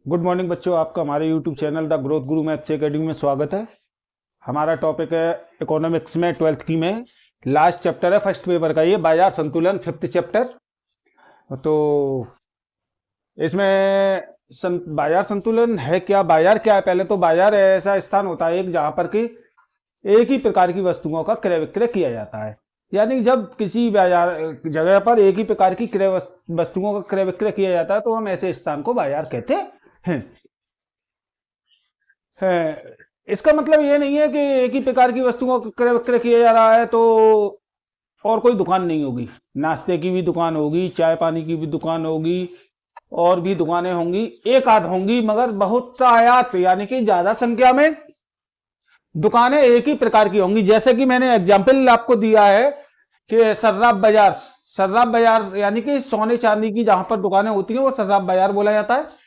Good morning बच्चों, आपका हमारे YouTube channel the growth Guru maths academy में स्वागत है। हमारा टॉपिक है इकोनॉमिक्स में 12th की में लास्ट चैप्टर है फर्स्ट पेपर का, ये बाजार संतुलन 5th चैप्टर। तो इसमें बाजार संतुलन है क्या, बाजार क्या है? पहले तो बाजार ऐसा स्थान होता है एक जहां पर कि एक ही प्रकार की वस्तुओं का क्रय विक्रय किया जाता है। यानी जब किसी बाजार जगह पर एक ही प्रकार की वस्तुओं का क्रय विक्रय किया जाता है तो हम ऐसे स्थान को बाजार कहते हैं। इसका मतलब ये नहीं है कि एक ही प्रकार की वस्तुओं का क्रय विक्रय किया जा रहा है तो और कोई दुकान नहीं होगी। नाश्ते की भी दुकान होगी, चाय पानी की भी दुकान होगी, और भी दुकानें होंगी, एक आध होंगी, मगर बहुत आयात यानी कि ज्यादा संख्या में दुकानें एक ही प्रकार की होंगी। जैसे कि मैंने एग्जाम्पल आपको दिया है कि सर्राफ बाजार यानी कि सोने चांदी की जहां पर दुकानें होती हैं वो सर्राफ बाजार बोला जाता है।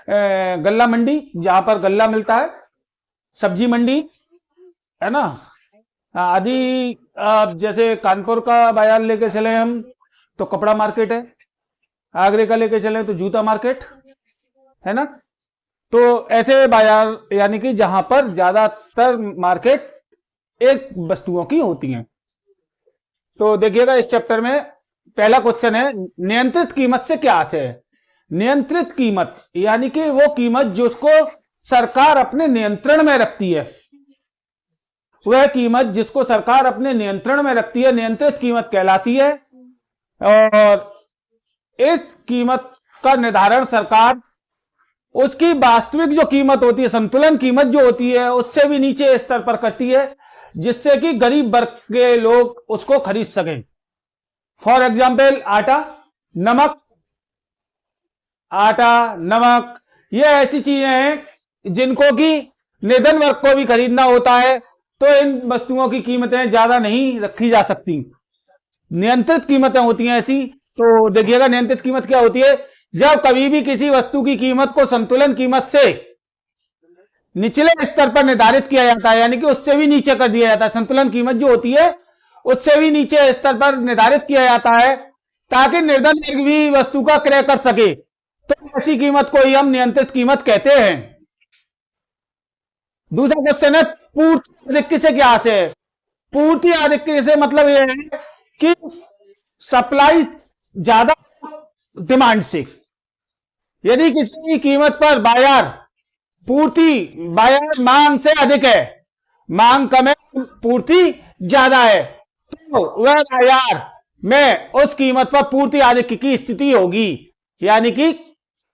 गल्ला मंडी जहां पर गल्ला मिलता है, सब्जी मंडी है ना, आदि। जैसे कानपुर का बाजार लेके चले हम तो कपड़ा मार्केट है, आगरे का लेके चले तो जूता मार्केट है ना। तो ऐसे बाजार यानी कि जहां पर ज्यादातर मार्केट एक वस्तुओं की होती हैं। तो देखिएगा इस चैप्टर में पहला क्वेश्चन है, नियंत्रित कीमत से क्या आशय है? नियंत्रित कीमत यानी कि वो कीमत जिसको सरकार अपने नियंत्रण में रखती है, वह कीमत जिसको सरकार अपने नियंत्रण में रखती है नियंत्रित कीमत कहलाती है। और इस कीमत का निर्धारण सरकार उसकी वास्तविक जो कीमत होती है, संतुलन कीमत जो होती है, उससे भी नीचे स्तर पर करती है, जिससे कि गरीब वर्ग के लोग उसको खरीद सकें। फॉर एग्जाम्पल आटा, नमक, ये ऐसी चीजें हैं जिनको कि निर्धन वर्ग को भी खरीदना होता है, तो इन वस्तुओं की कीमतें ज्यादा नहीं रखी जा सकती। नियंत्रित कीमतें होती हैं ऐसी। तो देखिएगा नियंत्रित कीमत क्या होती है, जब कभी भी किसी वस्तु की कीमत को संतुलन कीमत से निचले स्तर पर निर्धारित किया जाता है, यानी कि उससे भी नीचे कर दिया जाता है। संतुलन कीमत जो होती है उससे भी नीचे स्तर पर निर्धारित किया जाता है ताकि निर्धन वर्ग भी वस्तु का क्रय कर सके, तो ऐसी कीमत को ही हम नियंत्रित कीमत कहते हैं। दूसरा क्वेश्चन है, पूर्ति आधिक्य से क्या आशय है? पूर्ति आधिक्य से मतलब यह है कि सप्लाई ज्यादा डिमांड से, यदि किसी कीमत पर बाजार मांग से अधिक है, मांग कम है, पूर्ति ज्यादा है, तो वह बाजार में उस कीमत पर पूर्ति आधिक्य की स्थिति होगी, यानी कि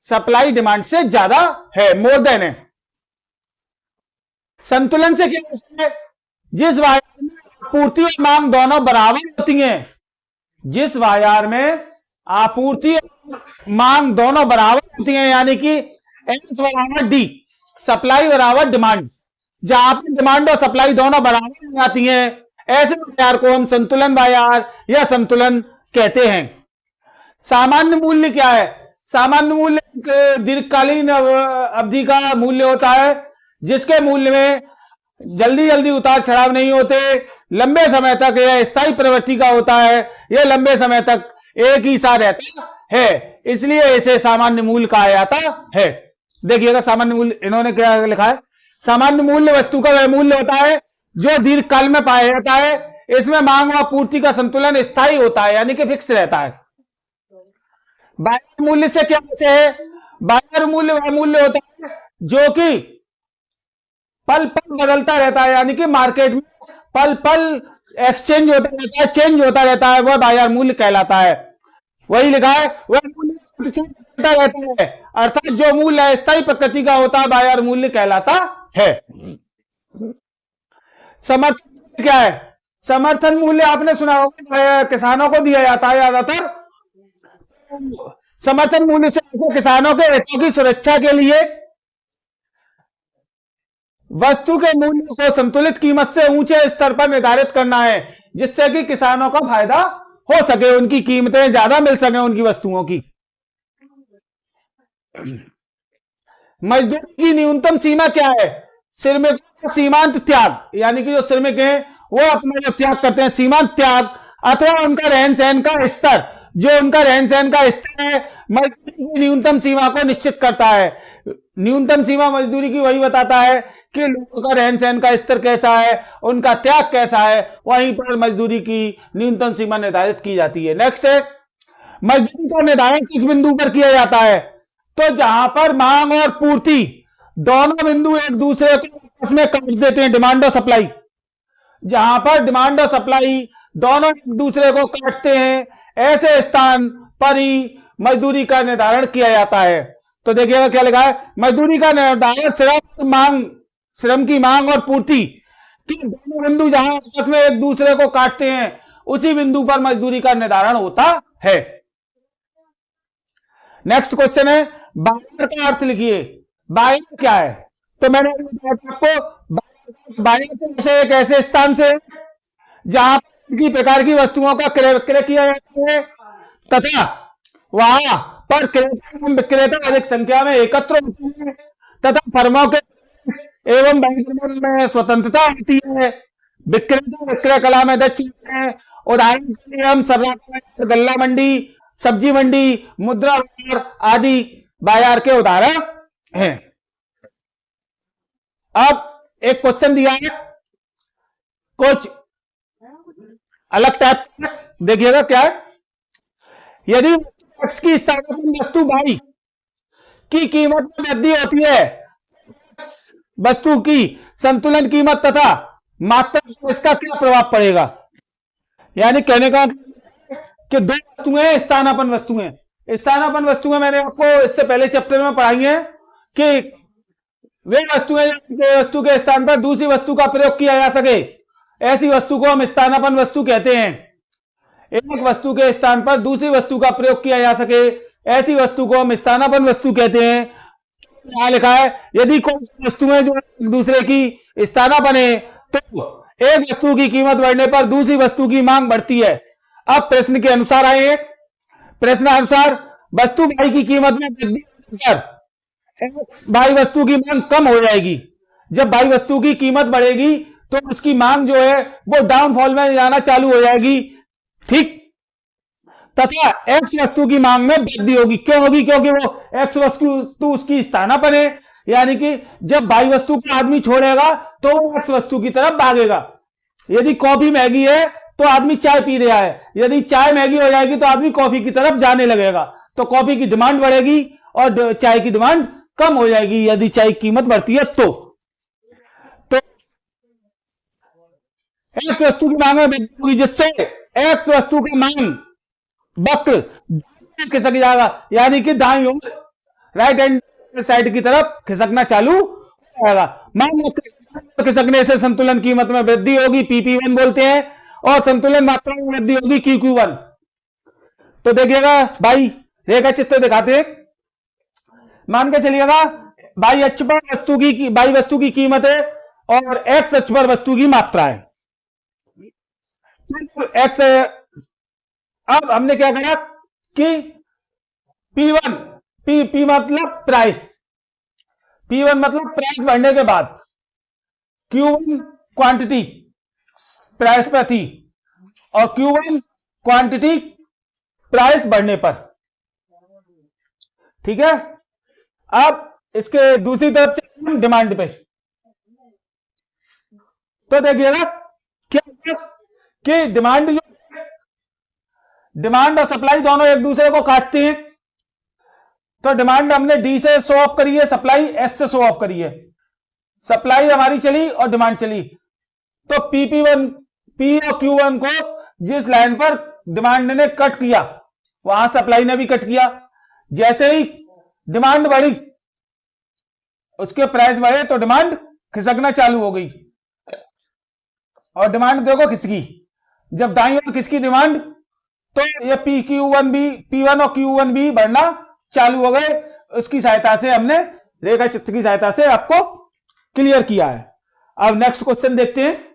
सप्लाई डिमांड से ज्यादा है, मोर देन है। संतुलन से क्या है? जिस बाजार में आपूर्ति और मांग दोनों बराबर होती हैं, जिस बाजार में आपूर्ति और मांग दोनों बराबर होती हैं, यानी कि एस बराबर डी, सप्लाई बराबर डिमांड, जहां पर डिमांड और सप्लाई दोनों बराबर हो जाती हैं, ऐसे बाजार को हम संतुलन बाजार या संतुलन कहते हैं। सामान्य मूल्य क्या है? सामान्य मूल्य दीर्घकालीन अवधि का मूल्य होता है, जिसके मूल्य में जल्दी जल्दी उतार चढ़ाव नहीं होते, लंबे समय तक यह स्थायी प्रवृत्ति का होता है, यह लंबे समय तक एक ही सा रहता है, इसलिए इसे सामान्य मूल्य कहा जाता है। देखिएगा सामान्य मूल्य इन्होंने क्या लिखा है, सामान्य मूल्य वस्तु का वह मूल्य होता है जो दीर्घकाल में पाया जाता है, इसमें मांग व पूर्ति का संतुलन स्थायी होता है, यानी कि फिक्स रहता है। बाजार मूल्य से क्या है? बाजार मूल्य वह मूल्य होता है जो कि पल पल बदलता रहता है, यानी कि मार्केट में पल पल एक्सचेंज होता रहता है, चेंज होता रहता है, वह बाजार मूल्य कहलाता है। वही लिखा है, वह मूल्य होता रहता है, अर्थात जो मूल्य अस्थायी प्रकृति का होता है बाजार मूल्य कहलाता है। समर्थन क्या है? समर्थन मूल्य आपने सुना होगा, किसानों को दिया जाता है ज्यादातर। समर्थन मूल्य से किसानों के हितों की सुरक्षा के लिए वस्तु के मूल्य को संतुलित कीमत से ऊंचे स्तर पर निर्धारित करना है, जिससे कि किसानों का फायदा हो सके, उनकी कीमतें ज्यादा मिल सके उनकी वस्तुओं की। मजदूरी की न्यूनतम सीमा क्या है? श्रमिक सीमांत त्याग, यानी कि जो श्रमिक हैं वो अपना जो त्याग करते हैं, सीमांत त्याग, अथवा उनका रहन सहन का स्तर, जो उनका रहन सहन का स्तर है मजदूरी की न्यूनतम सीमा को निश्चित करता है। न्यूनतम सीमा मजदूरी की वही बताता है कि लोगों का रहन सहन का स्तर कैसा है, उनका त्याग कैसा है, वहीं पर मजदूरी की न्यूनतम सीमा निर्धारित की जाती है। नेक्स्ट है, मजदूरी का निर्धारण किस बिंदु पर किया जाता है? तो जहां पर मांग और पूर्ति दोनों बिंदु एक दूसरे को आपस में काट देते हैं, डिमांड और सप्लाई। जहां पर डिमांड और सप्लाई दोनों एक दूसरे को काटते हैं, ऐसे स्थान पर ही मजदूरी का निर्धारण किया जाता है। तो देखिएगा क्या लिखा है, मजदूरी का निर्धारण श्रम की मांग और पूर्ति के दोनों बिंदु जहां आपस में एक दूसरे को काटते हैं, उसी बिंदु पर मजदूरी का निर्धारण होता है। नेक्स्ट क्वेश्चन है, बाजार का अर्थ लिखिए। बाजार क्या है? तो मैंने बताया था आपको, बाजार से एक ऐसे स्थान से जहां की प्रकार की वस्तुओं का क्रय विक्रय किया जाता है तथा वहां पर क्रेता एवं विक्रेता अधिक संख्या में एकत्र होते हैं तथा फर्मों के एवं बैंकों में स्वतंत्रता होती है। विक्रेता विक्रय कला में दक्ष होते हैं। उदाहरण के लिए हम सर्राफा, गल्ला मंडी, सब्जी मंडी, मुद्रा बाजार आदि बाजार के उदाहरण हैं। अब एक क्वेश्चन दिया है कुछ अलग टाइप का, देखिएगा क्या है। यदि एक्स की स्थानापन्न वस्तु वाई की कीमत में वृद्धि होती है, वस्तु की संतुलन कीमत तथा मात्रा पर इसका क्या प्रभाव पड़ेगा? यानी कहने का कि दो वस्तुएं स्थानापन्न वस्तुएं, स्थानापन्न वस्तुएं मैंने आपको इससे पहले चैप्टर में पढ़ाई है कि वे वस्तुएं वस्तु के स्थान पर दूसरी वस्तु का प्रयोग किया जा सके, ऐसी वस्तु को हम स्थानापन्न वस्तु कहते हैं। एक वस्तु के स्थान पर दूसरी वस्तु का प्रयोग किया जा सके, ऐसी वस्तु को हम स्थानापन्न वस्तु कहते हैं। यहां लिखा है, यदि कोई वस्तुएं जो एक दूसरे की स्थानापन्न है तो एक वस्तु की कीमत बढ़ने पर दूसरी वस्तु की मांग बढ़ती है। अब प्रश्न के अनुसार आए, प्रश्नानुसार वस्तु वाई की कीमत में वृद्धि कर वाई वस्तु की मांग कम हो जाएगी। जब वाई वस्तु की कीमत बढ़ेगी तो उसकी मांग जो है वो डाउनफॉल में जाना चालू हो जाएगी, ठीक। तथा एक्स वस्तु की मांग में वृद्धि होगी। क्यों होगी? क्योंकि वो एक्स वस्तु तो उसकी स्थानापन्न है, यानी कि जब वाई वस्तु को आदमी छोड़ेगा तो एक्स वस्तु की तरफ भागेगा। यदि कॉफी महंगी है तो आदमी चाय पी रहा है, यदि चाय महंगी हो जाएगी तो आदमी कॉफी की तरफ जाने लगेगा, तो कॉफी की डिमांड बढ़ेगी और चाय की डिमांड कम हो जाएगी यदि चाय की कीमत बढ़ती है तो एक्स वस्तु की मांग में वृद्धि होगी, जिससे एक्स वस्तु की मांग वक्र खिसक जाएगा, यानी कि दाईं ओर राइट हैंड साइड की तरफ खिसकना चालू हो जाएगा। मांग खिसकने से संतुलन कीमत में वृद्धि होगी, PP1 बोलते हैं, और संतुलन मात्रा में वृद्धि होगी, QQ1। तो देखिएगा भाई, रेखा चित्र दिखाते हैं। मान के चलिएगा बाई अक्ष पर वस्तु की कीमत है और एक्स अक्ष पर वस्तु की मात्रा है। एक्स, अब हमने क्या करा कि P1, P मतलब प्राइस, P1 मतलब प्राइस बढ़ने के बाद, Q1 क्वांटिटी प्राइस पर थी और Q1 क्वांटिटी प्राइस बढ़ने पर, ठीक है। अब इसके दूसरी तरफ चलते हैं डिमांड पे। तो देखिएगा क्या कि डिमांड और सप्लाई दोनों एक दूसरे को काटते हैं। तो डिमांड हमने डी से शो ऑफ करी है, सप्लाई एस से शो ऑफ करी है। सप्लाई हमारी चली और डिमांड चली, तो PP1 P और Q1 को जिस लाइन पर डिमांड ने कट किया वहां सप्लाई ने भी कट किया। जैसे ही डिमांड बढ़ी, उसके प्राइस बढ़े तो डिमांड खिसकना चालू हो गई और डिमांड देखो खिसकी। जब दाईं ओर खिसकी डिमांड तो ये P1 और Q1 भी बढ़ना चालू हो गए। उसकी सहायता से हमने रेखा चित्र की सहायता से आपको क्लियर किया है। अब नेक्स्ट क्वेश्चन देखते हैं।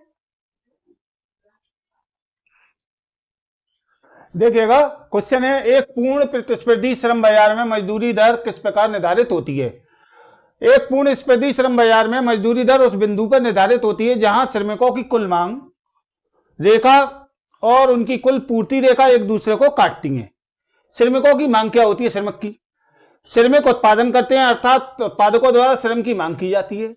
देखिएगा क्वेश्चन है, एक पूर्ण प्रतिस्पर्धी श्रम बाजार में मजदूरी दर किस प्रकार निर्धारित होती है? एक पूर्ण प्रतिस्पर्धी श्रम बाजार में मजदूरी दर उस बिंदु पर निर्धारित होती है जहां श्रमिकों की कुल मांग रेखा और उनकी कुल पूर्ति रेखा एक दूसरे को काटती हैं। श्रमिकों की मांग क्या होती है? श्रमिक की, श्रमिक उत्पादन करते हैं अर्थात उत्पादकों द्वारा श्रम की मांग की जाती है,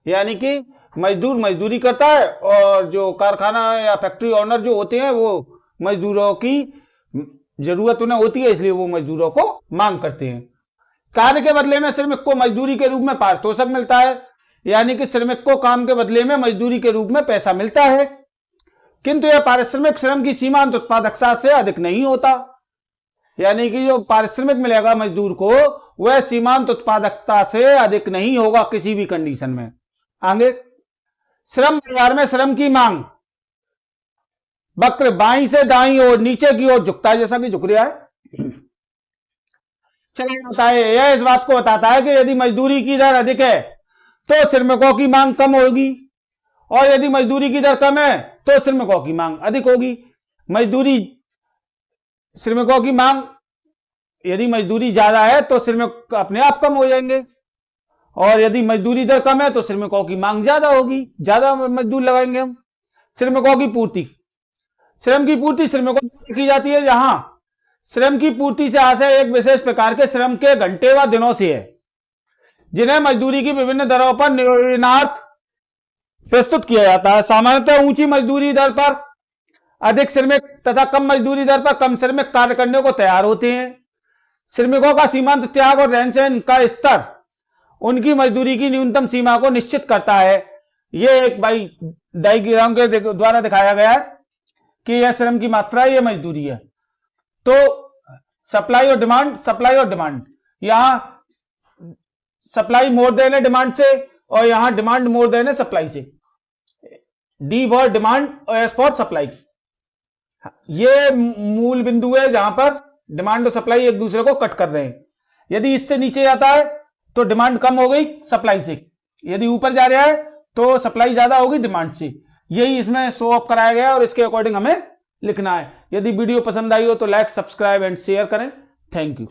यानी कि मजदूर मजदूरी करता है और जो कारखाना या फैक्ट्री ओनर जो होते हैं वो मजदूरों की जरूरत उन्हें होती है, इसलिए वो मजदूरों को मांग करते हैं। कार्य के बदले में श्रमिक को मजदूरी के रूप में पारितोषिक मिलता है, यानी कि श्रमिक को काम के बदले में मजदूरी के रूप में पैसा मिलता है, किंतु यह पारिश्रमिक श्रम की सीमांत उत्पादकता से अधिक नहीं होता, यानी कि जो पारिश्रमिक मिलेगा मजदूर को वह सीमांत उत्पादकता से अधिक नहीं होगा किसी भी कंडीशन में। आगे, श्रम बाजार में श्रम की मांग वक्र बाईं से दाईं ओर नीचे की ओर झुकता है, जैसा कि झुक रहा है। चलिए बताए, यह इस बात को बताता है कि यदि मजदूरी की दर अधिक है तो श्रमिकों की मांग कम होगी, और यदि मजदूरी की दर कम है तो श्रमिकों की मांग अधिक होगी। मजदूरी श्रमिकों की मांग, यदि मजदूरी ज्यादा है तो श्रमिक अपने आप कम हो जाएंगे, और यदि मजदूरी दर कम है तो श्रमिकों की मांग ज्यादा होगी, ज्यादा मजदूर लगाएंगे हम। श्रमिकों की पूर्ति, श्रम की पूर्ति श्रमिकों को की जाती है, जहां श्रम की पूर्ति से आशय एक विशेष प्रकार के श्रम के घंटे व दिनों से है, जिन्हें मजदूरी की विभिन्न दरों पर नियोजनार्थ प्रस्तुत किया जाता है। सामान्यतः ऊंची मजदूरी दर पर अधिक श्रमिक तथा कम मजदूरी दर पर कम श्रमिक कार्य करने को तैयार होते हैं। श्रमिकों का सीमांत त्याग और रहन सहन का स्तर उनकी मजदूरी की न्यूनतम सीमा को निश्चित करता है। यह एक डायग्राम के द्वारा दिखाया गया है कि यह श्रम की मात्रा है, यह मजदूरी है। तो सप्लाई और डिमांड, यहां सप्लाई मोर देन है डिमांड से, और यहां डिमांड मोर देन है सप्लाई से। डी फॉर डिमांड और एस फॉर सप्लाई, ये मूल बिंदु है जहां पर डिमांड और सप्लाई एक दूसरे को कट कर रहे हैं। यदि इससे नीचे जाता है तो डिमांड कम हो गई सप्लाई से, यदि ऊपर जा रहा है तो सप्लाई ज्यादा होगी डिमांड से। यही इसमें शो ऑफ कराया गया और इसके अकॉर्डिंग हमें लिखना है। यदि वीडियो पसंद आई हो तो लाइक, सब्सक्राइब एंड शेयर करें। Thank you.